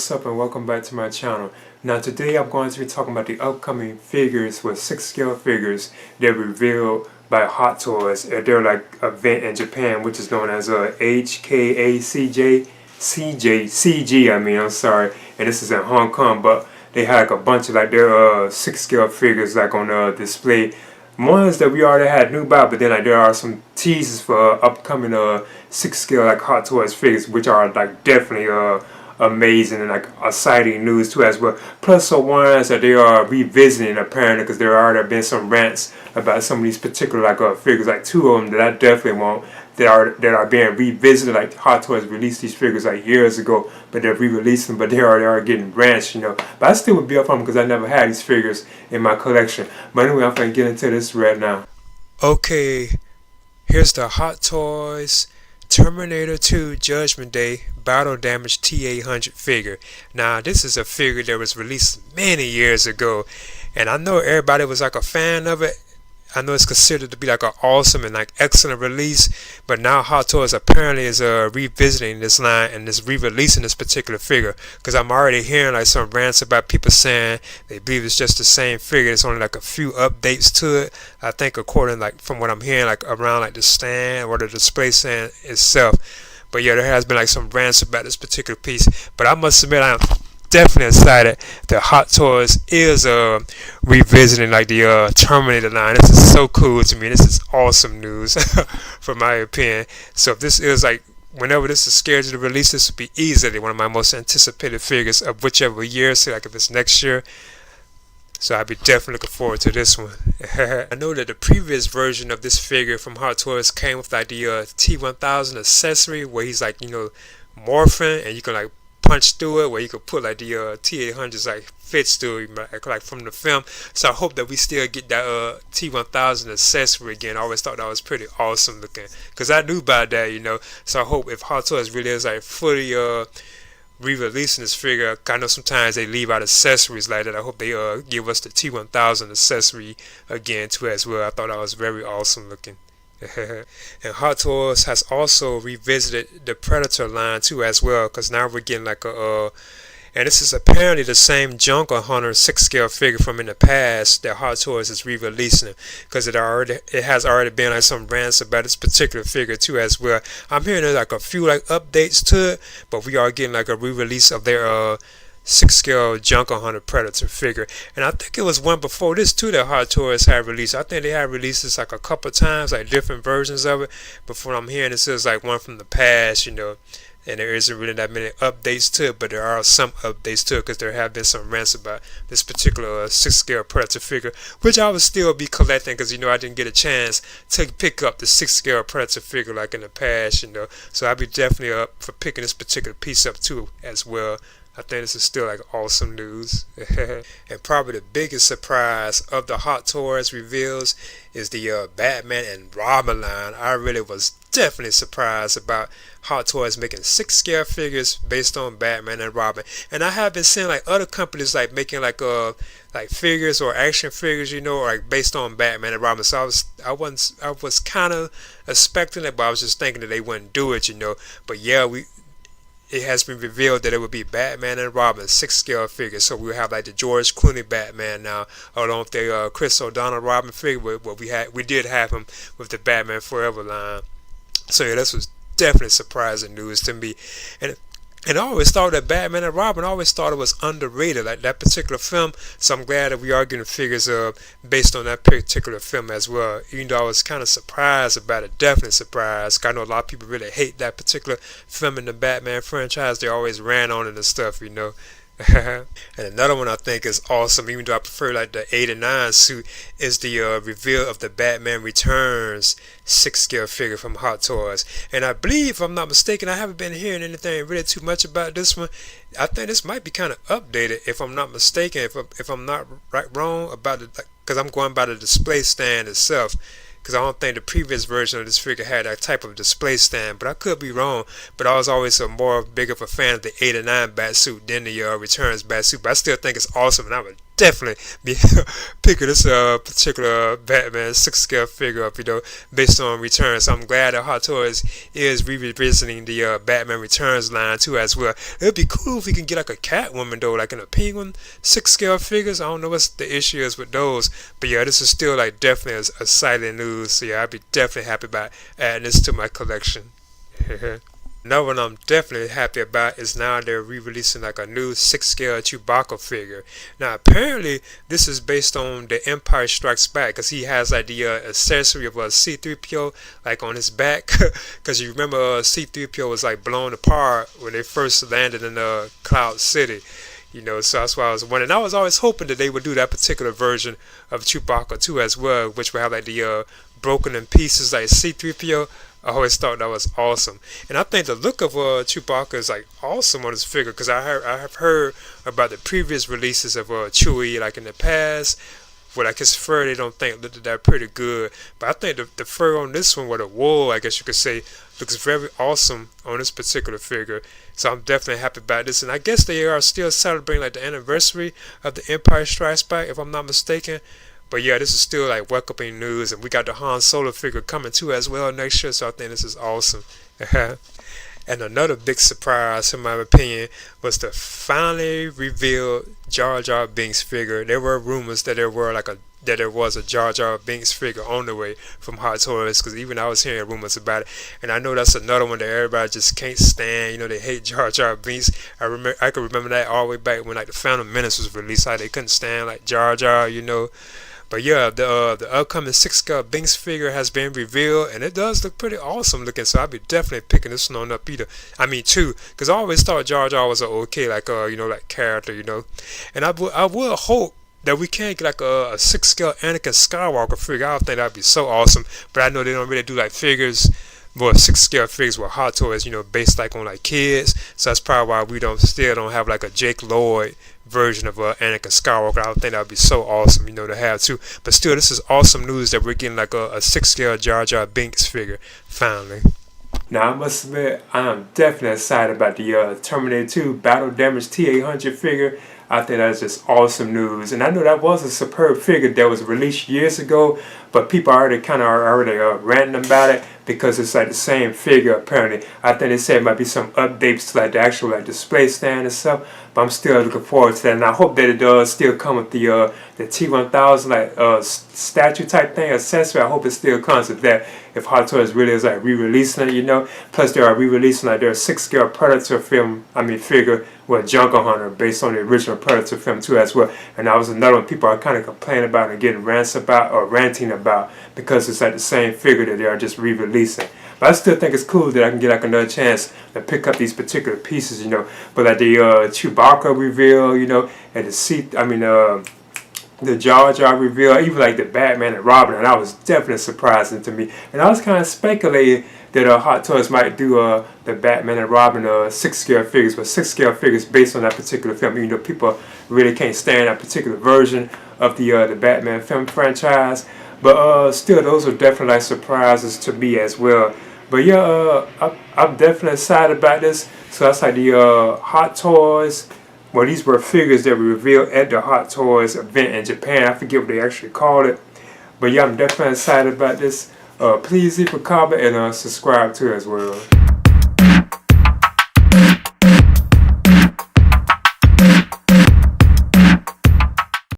what's up and welcome back to my channel. Now today I'm going to be talking about the upcoming figures with 6 scale figures that were revealed by Hot Toys at their event in Japan, which is known as HKACG, I'm sorry, and this is in Hong Kong, but they had a bunch of their 6 scale figures on display. Ones that we already had knew about, but then there are some teasers for upcoming 6 scale Hot Toys figures, which are definitely amazing and exciting news too as well. Plus some ones that they are revisiting apparently, because there already been some rants about some of these particular figures, 2 of them that I definitely want that are being revisited. Hot Toys released these figures years ago, but they're re-releasing, but they are getting branched, But I still would be up on them because I never had these figures in my collection. But anyway, I'm gonna get into this right now. Okay, here's the Hot Toys Terminator 2 Judgment Day Battle Damage T800 figure. Now this is a figure that was released many years ago, and I know everybody was a fan of it. I know it's considered to be an awesome and excellent release, but now Hot Toys apparently is revisiting this line and is re-releasing this particular figure, because I'm already hearing some rants about people saying they believe it's just the same figure. It's only a few updates to it. I think according from what I'm hearing around the stand or the display stand itself. But yeah, there has been some rants about this particular piece. But I must admit, I'm definitely excited that Hot Toys is revisiting the Terminator line. This is so cool to me. This is awesome news from my opinion. So if this is whenever this is scheduled to release, this will be easily one of my most anticipated figures of whichever year. So if it's next year, so I'll be definitely looking forward to this one. I know that the previous version of this figure from Hot Toys came with the T1000 accessory, where he's morphing and you can punch through it, where you could put the T800s fits through it, from the film. So I hope that we still get that T1000 accessory again. I always thought that was pretty awesome looking, because I knew about that, So I hope if Hot Toys really is fully re-releasing this figure, I know sometimes they leave out accessories like that. I hope they give us the T1000 accessory again too as well. I thought that was very awesome looking. And Hot Toys has also revisited the Predator line too as well, because now we're getting and this is apparently the same Jungle Hunter 6 scale figure from in the past that Hot Toys is re-releasing, because it has already been some rants about this particular figure too as well. I'm hearing there's a few updates to it, but we are getting a re-release of their 6 scale Jungle Hunter Predator figure. And I think it was one before this too that Hot Toys had released. I think they had released this a couple times, different versions of it. But from what I'm hearing, this is one from the past, and there isn't really that many updates to it, but there are some updates to it, because there have been some rants about this particular 6 scale Predator figure, which I would still be collecting, because I didn't get a chance to pick up the 6 scale Predator figure in the past, So I'd be definitely up for picking this particular piece up too as well. I think this is still awesome news. And probably the biggest surprise of the Hot Toys reveals is the Batman and Robin line. I really was definitely surprised about Hot Toys making 6 scale figures based on Batman and Robin. And I have been seeing other companies making figures or action figures, or based on Batman and Robin. So I was kind of expecting it, but I was just thinking that they wouldn't do it, But yeah, it has been revealed that it would be Batman and Robin 6 scale figures. So we'll have the George Clooney Batman now, along with the Chris O'Donnell Robin figure. What we did have him with the Batman Forever line. So yeah, this was definitely surprising news to me. And I always thought that Batman and Robin, I always thought it was underrated, that particular film. So I'm glad that we are getting figures based on that particular film as well. Even though I was kind of surprised about it, definitely surprised. I know a lot of people really hate that particular film in the Batman franchise. They always ran on it and stuff, And another one I think is awesome, even though I prefer the 8 and 9 suit, is the reveal of the Batman Returns 6 scale figure from Hot Toys. And I believe, if I'm not mistaken, I haven't been hearing anything really too much about this one. I think this might be kind of updated, if I'm not mistaken, if I'm not wrong about it, because I'm going by the display stand itself. Because I don't think the previous version of this figure had that type of display stand, but I could be wrong. But I was always big of a fan of the 8 and 9 Batsuit than the Returns Batsuit. But I still think it's awesome, and I would definitely be picking this particular Batman 6 scale figure up, based on Returns. So I'm glad that Hot Toys is revisiting the Batman Returns line too as well. It'd be cool if we can get like a Catwoman though, like in a Penguin 6 scale figures. I don't know what the issue is with those, but yeah, this is still like definitely a exciting news. So yeah, I'd be definitely happy about adding this to my collection. Another one I'm definitely happy about is now they're re-releasing like a new 6 scale Chewbacca figure. Now apparently this is based on the Empire Strikes Back, because he has like the accessory of a C-3PO like on his back. Because you remember C-3PO was like blown apart when they first landed in Cloud City. So that's why I was wondering. I was always hoping that they would do that particular version of Chewbacca too as well, which would have like the broken in pieces like C-3PO. I always thought that was awesome, and I think the look of Chewbacca is like awesome on this figure, because I have heard about the previous releases of Chewie like in the past, where like his fur they don't think looked that pretty good, but I think the fur on this one with the wool, I guess you could say, looks very awesome on this particular figure. So I'm definitely happy about this, and I guess they are still celebrating like the anniversary of the Empire Strikes Back, if I'm not mistaken. But yeah, this is still like welcoming news, and we got the Han Solo figure coming too as well next year, so I think this is awesome. And another big surprise, in my opinion, was the finally revealed Jar Binks figure. There were rumors that there was a Jar Binks figure on the way from Hot Toys, because even I was hearing rumors about it. And I know that's another one that everybody just can't stand. They hate Jar Binks. I can remember that all the way back when like the Phantom Menace was released, how they couldn't stand like Jar. But yeah, the upcoming 6 scale Binks figure has been revealed, and it does look pretty awesome looking. So I'll be definitely picking this one up too, because I always thought Jar was a okay like like character, and I would hope that we can get like a 6 scale Anakin Skywalker figure. I think that'd be so awesome. But I know they don't really do like figures, more 6 scale figures with Hot Toys, based like on like kids. So that's probably why we still don't have like a Jake Lloyd version of Anakin Skywalker. I think that would be so awesome, to have too. But still, this is awesome news that we're getting like a 6 scale Jar Binks figure finally. Now I must admit, I am definitely excited about the Terminator 2 Battle Damage T-800 figure. I think that's just awesome news, and I know that was a superb figure that was released years ago, but people are already ranting about it, because it's like the same figure apparently. I think they said it might be some updates to like the actual like display stand and stuff, but I'm still looking forward to that, and I hope that it does still come with the T-1000 like statue type thing accessory. I hope it still comes with that, if Hot Toys really is like re-releasing it, Plus they are re-releasing like their 6 scale Predator figure with Jungle Hunter based on the original Predator film too as well. And that was another one people are kind of complaining about and getting ranting about, because it's like the same figure that they are just re-releasing. But I still think it's cool that I can get like another chance to pick up these particular pieces, But like the Chewbacca reveal, and the Jar reveal, even like the Batman and Robin, and that was definitely surprising to me. And I was kind of speculating that Hot Toys might do the Batman and Robin 6 scale figures, but 6 scale figures based on that particular film. People really can't stand that particular version of the Batman film franchise. But still, those are definitely like surprises to me as well. But yeah, I'm definitely excited about this. So that's like the Hot Toys. Well, these were figures that were revealed at the Hot Toys event in Japan. I forget what they actually called it. But yeah, I'm definitely excited about this. Please leave a comment and subscribe to it as well.